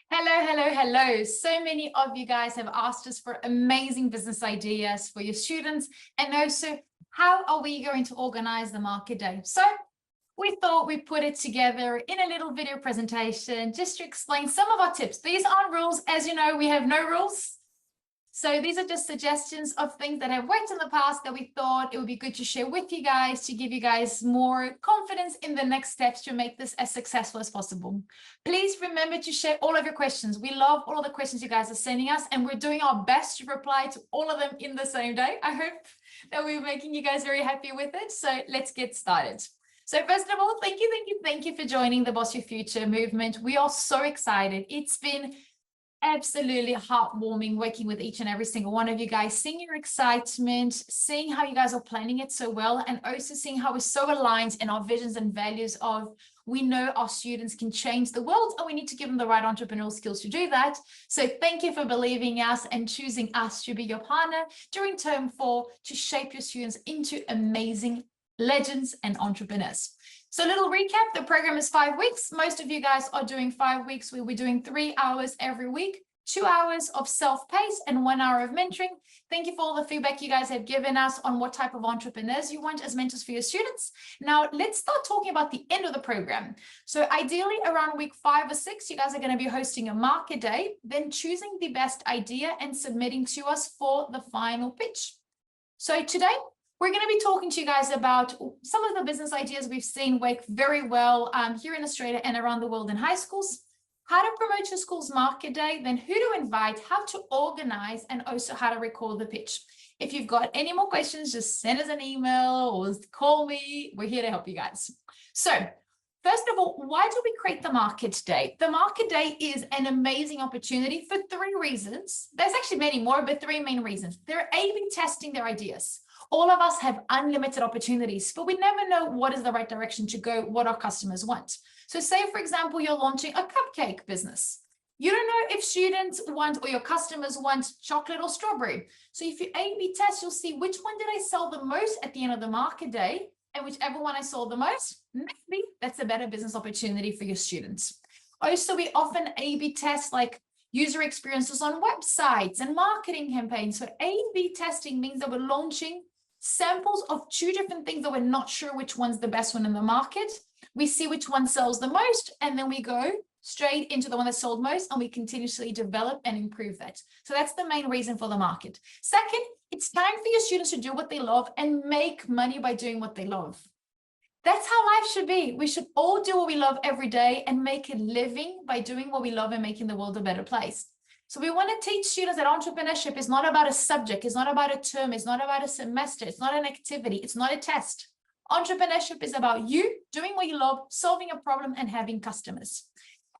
Hello. So many of you guys have asked us for amazing business ideas for your students, and also how are we going to organize the market day? So we thought we'd put it together in a little video presentation just to explain some of our tips. These aren't rules. As you know, we have no rules. So these are just suggestions of things that have worked in the past that we thought it would be good to share with you guys to give you guys more confidence in the next steps to make this as successful as possible. Please remember to share all of your questions. We love all of the questions you guys are sending us, and we're doing our best to reply to all of them in the same day. I hope that we're making you guys very happy with it. So let's get started. So first of all, thank you for joining the Boss Your Future movement. We are so excited. It's been absolutely heartwarming working with each and every single one of you guys, seeing your excitement, seeing how you guys are planning it so well, and also seeing how we're so aligned in our visions and values of we know our students can change the world and we need to give them the right entrepreneurial skills to do that. So thank you for believing us and choosing us to be your partner during term 4 to shape your students into amazing legends and entrepreneurs. So a little recap, the program is 5 weeks. Most of you guys are doing 5 weeks. We'll be doing 3 hours every week, 2 hours of self-paced and 1 hour of mentoring. Thank you for all the feedback you guys have given us on what type of entrepreneurs you want as mentors for your students. Now let's start talking about the end of the program. So ideally around week 5 or 6, you guys are going to be hosting a market day, then choosing the best idea and submitting to us for the final pitch. So today, we're going to be talking to you guys about some of the business ideas we've seen work very well here in Australia and around the world in high schools, how to promote your school's market day, then who to invite, how to organize, and also how to record the pitch. If you've got any more questions, just send us an email or call me. We're here to help you guys. So first of all, why do we create the market day? The market day is an amazing opportunity for 3 reasons. There's actually many more, but 3 main reasons. They're A/B testing their ideas. All of us have unlimited opportunities, but we never know what is the right direction to go, what our customers want. So say, for example, you're launching a cupcake business. You don't know if students want or your customers want chocolate or strawberry. So if you A/B test, you'll see which one did I sell the most at the end of the market day, and whichever one I sold the most, maybe that's a better business opportunity for your students. Also, we often A/B test like user experiences on websites and marketing campaigns. So A/B testing means that we're launching samples of 2 different things that we're not sure which one's the best one in the market. We see which one sells the most, and then we go straight into the one that sold most, and we continuously develop and improve that. So that's the main reason for the market. Second, it's time for your students to do what they love and make money by doing what they love. That's how life should be. We should all do what we love every day and make a living by doing what we love and making the world a better place. So we want to teach students that entrepreneurship is not about a subject, it's not about a term, it's not about a semester, it's not an activity, it's not a test. Entrepreneurship is about you doing what you love, solving a problem, and having customers.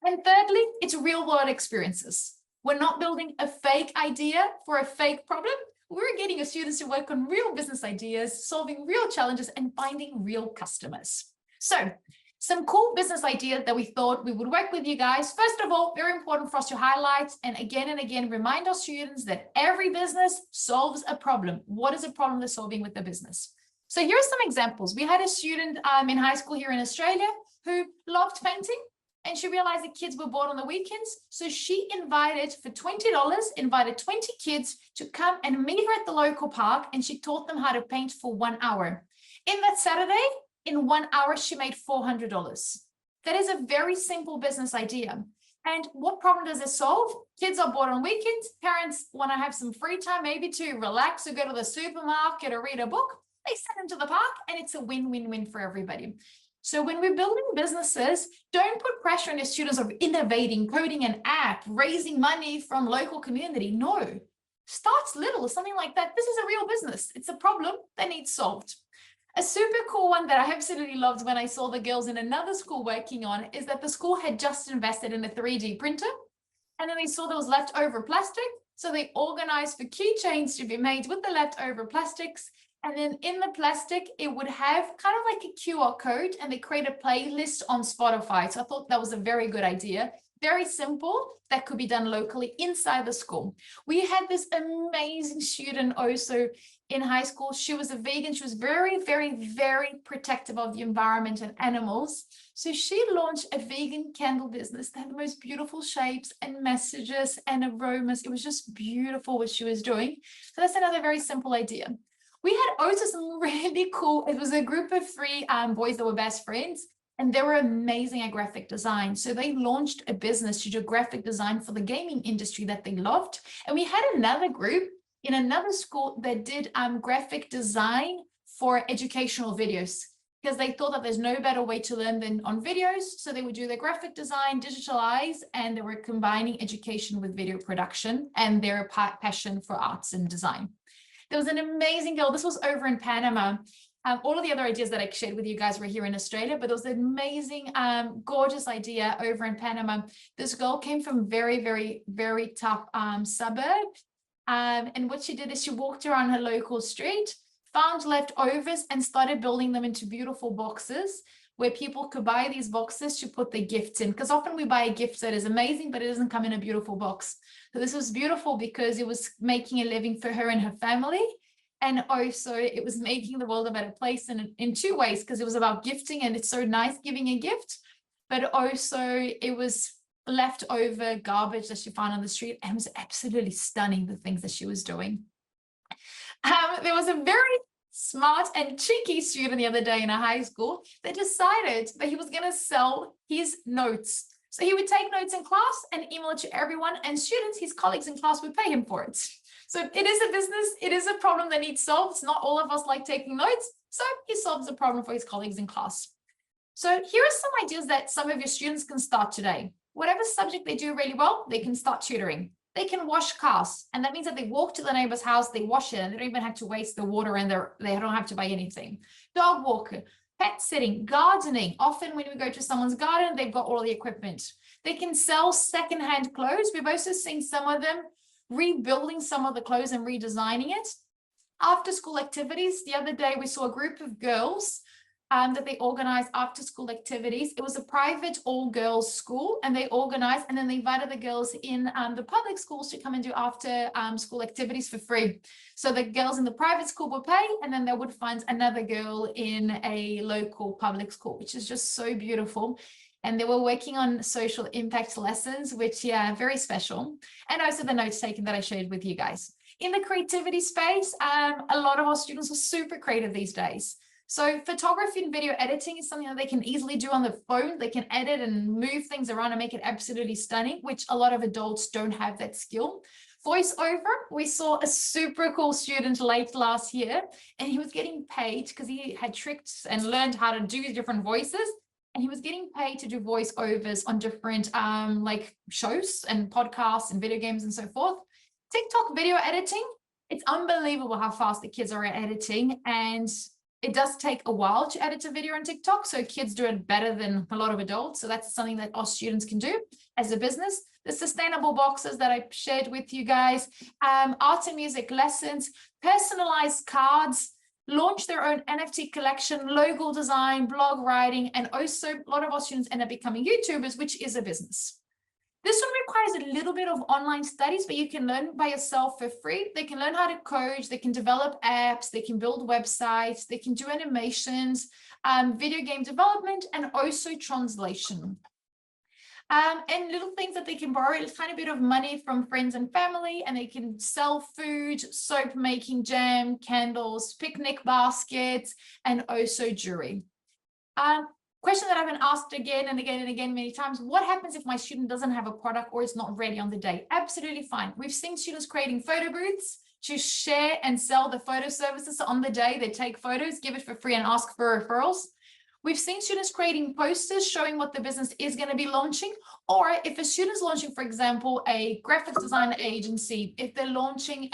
And thirdly, it's real world experiences. We're not building a fake idea for a fake problem. We're getting your students to work on real business ideas, solving real challenges, and finding real customers. So some cool business ideas that we thought we would work with you guys. First of all, very important for us to highlight and again remind our students that every business solves a problem. What is a problem they're solving with the business? So here are some examples. We had a student in high school here in Australia who loved painting, and she realized the kids were bored on the weekends. So she invited, for $20, 20 kids to come and meet her at the local park, and she taught them how to paint for 1 hour. In that Saturday, in 1 hour, she made $400. That is a very simple business idea. And what problem does it solve? Kids are bored on weekends. Parents want to have some free time, maybe to relax or go to the supermarket or read a book. They send them to the park, and it's a win-win-win for everybody. So when we're building businesses, don't put pressure on your students of innovating, coding an app, raising money from local community. No, start little, something like that. This is a real business. It's a problem that needs solved. A super cool one that I absolutely loved when I saw the girls in another school working on is that the school had just invested in a 3D printer, and then they saw there was leftover plastic. So they organized for keychains to be made with the leftover plastics. And then in the plastic, it would have kind of like a QR code, and they create a playlist on Spotify. So I thought that was a very good idea. very simple, that could be done locally inside the school. We had this amazing student also in high school. She was a vegan. She was very, very, very protective of the environment and animals. So she launched a vegan candle business that had the most beautiful shapes and messages and aromas. It was just beautiful what she was doing. So that's another very simple idea. We had also some really cool, it was a group of three boys that were best friends, and they were amazing at graphic design. So they launched a business to do graphic design for the gaming industry that they loved. And we had another group in another school that did graphic design for educational videos, because they thought that there's no better way to learn than on videos. So they would do their graphic design, digitalize, and they were combining education with video production and their passion for arts and design. There was an amazing girl. This was over in Panama. All of the other ideas that I shared with you guys were here in Australia, but there was an amazing, gorgeous idea over in Panama. This girl came from very, very, very tough suburb. And what she did is she walked around her local street, found leftovers, and started building them into beautiful boxes where people could buy these boxes to put their gifts in. Because often we buy a gift that is amazing, but it doesn't come in a beautiful box. So this was beautiful because it was making a living for her and her family. And also it was making the world a better place in two ways, because it was about gifting, and it's so nice giving a gift, but also it was leftover garbage that she found on the street, and it was absolutely stunning, the things that she was doing. There was a very smart and cheeky student the other day in a high school that decided that he was going to sell his notes. So he would take notes in class and email it to everyone, and students, his colleagues in class, would pay him for it. So it is a business, it is a problem that needs solved. It's not all of us like taking notes, so he solves the problem for his colleagues in class. So here are some ideas that some of your students can start today. Whatever subject they do really well, they can start tutoring. They can wash cars, and that means that they walk to the neighbor's house, they wash it, and they don't even have to waste the water, and they don't have to buy anything. Dog walker, pet sitting, gardening. Often when we go to someone's garden, they've got all the equipment. They can sell secondhand clothes. We've also seen some of them rebuilding some of the clothes and redesigning it. After school activities, the other day we saw a group of girls that they organized after school activities. It was a private all girls school, and they organized, and then they invited the girls in the public schools to come and do after school activities for free. So the girls in the private school would pay, and then they would find another girl in a local public school, which is just so beautiful. And they were working on social impact lessons, which, yeah, very special. And also the notes taken that I shared with you guys. In the creativity space, a lot of our students are super creative these days. So photography and video editing is something that they can easily do on the phone. They can edit and move things around and make it absolutely stunning, which a lot of adults don't have that skill. Voiceover, we saw a super cool student late last year, and he was getting paid because he had tricked and learned how to do different voices. And he was getting paid to do voiceovers on different like shows and podcasts and video games and so forth. TikTok video editing, it's unbelievable how fast the kids are at editing, and it does take a while to edit a video on TikTok, so kids do it better than a lot of adults. So that's something that our students can do as a business. The sustainable boxes that I shared with you guys, art and music lessons, personalized cards, launch their own NFT collection, logo design, blog writing, and also a lot of our students end up becoming YouTubers, which is a business. This one requires a little bit of online studies, but you can learn by yourself for free. They can learn how to code, they can develop apps, they can build websites, they can do animations, video game development, and also translation. And little things that they can borrow a tiny bit of money from friends and family, and they can sell food, soap making, jam, candles, picnic baskets, and also jewelry. Question that I've been asked again and again and again many times: what happens if my student doesn't have a product or it's not ready on the day? Absolutely fine. We've seen students creating photo booths to share and sell the photo services. So on the day they take photos, give it for free, and ask for referrals. We've seen students creating posters showing what the business is going to be launching. Or if a student's launching, for example, a graphic design agency, if they're launching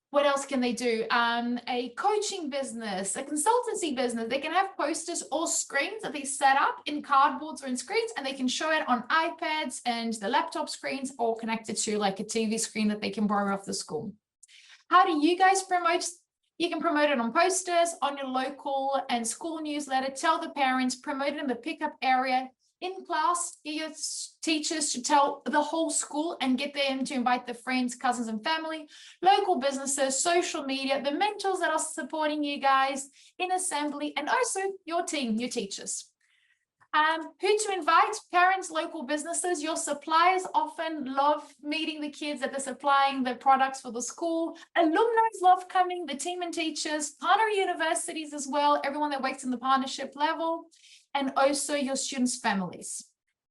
what else can they do? A coaching business, a consultancy business, they can have posters or screens that they set up in cardboards or in screens, and they can show it on iPads and the laptop screens, or connected to like a TV screen that they can borrow off the school. How do you guys promote? You can promote it on posters, on your local and school newsletter, tell the parents, promote it in the pickup area, in class, get your teachers to tell the whole school and get them to invite their friends, cousins, and family, local businesses, social media, the mentors that are supporting you guys in assembly, and also your team, your teachers. Who to invite? Parents, local businesses. Your suppliers often love meeting the kids that they're supplying the products for the school. Alumni love coming, the team and teachers, partner universities as well, everyone that works in the partnership level, and also your students' families.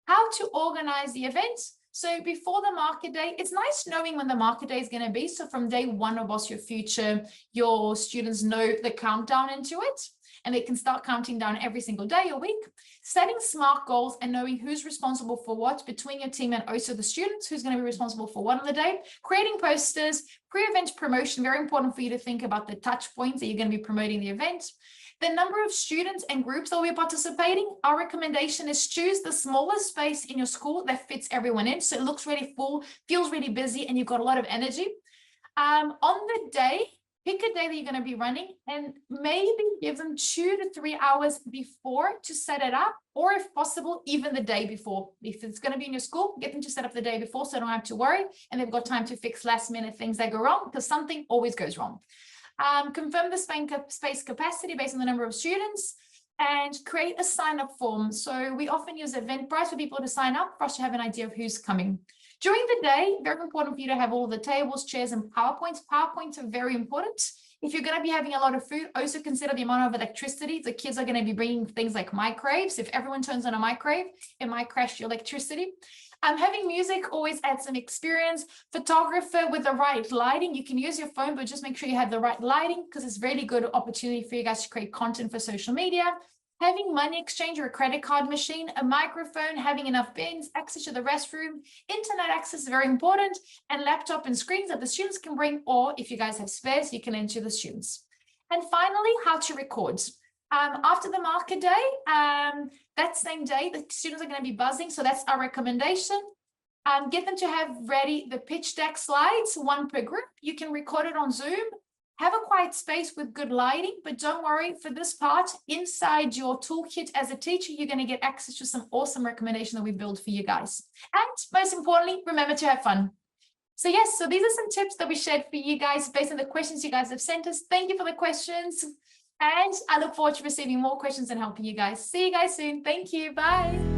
How to organize the event? So before the market day, it's nice knowing when the market day is going to be. So from day one of Boss Your Future, your students know the countdown into it, and they can start counting down every single day or week. Setting SMART goals and knowing who's responsible for what between your team and also the students, who's going to be responsible for what on the day. Creating posters, pre-event promotion, very important for you to think about the touch points that you're going to be promoting the event. The number of students and groups that will be participating, our recommendation is choose the smallest space in your school that fits everyone in. So it looks really full, feels really busy, and you've got a lot of energy. On the day, pick a day that you're going to be running and maybe give them 2 to 3 hours before to set it up, or if possible, even the day before. If it's going to be in your school, get them to set up the day before so they don't have to worry and they've got time to fix last minute things that go wrong, because something always goes wrong. Confirm the space capacity based on the number of students and create a sign-up form. So we often use Eventbrite for people to sign up for us to have an idea of who's coming. During the day, very important for you to have all the tables, chairs, and PowerPoints. PowerPoints are very important. If you're going to be having a lot of food, also consider the amount of electricity. The kids are going to be bringing things like microwaves. If everyone turns on a microwave, it might crash your electricity. Having music always adds some experience. Photographer with the right lighting. You can use your phone, but just make sure you have the right lighting, because it's a really good opportunity for you guys to create content for social media. Having money exchange or a credit card machine, a microphone, having enough bins, access to the restroom, internet access is very important, and laptop and screens that the students can bring, or if you guys have spares, you can lend to the students. And finally, how to record. After the market day, that same day, the students are going to be buzzing. So that's our recommendation. Get them to have ready the pitch deck slides, one per group. You can record it on Zoom. Have a quiet space with good lighting, but don't worry, for this part, inside your toolkit as a teacher, you're going to get access to some awesome recommendations that we build for you guys. And most importantly, remember to have fun. So yes, so these are some tips that we shared for you guys based on the questions you guys have sent us. Thank you for the questions. And I look forward to receiving more questions and helping you guys. See you guys soon. Thank you. Bye.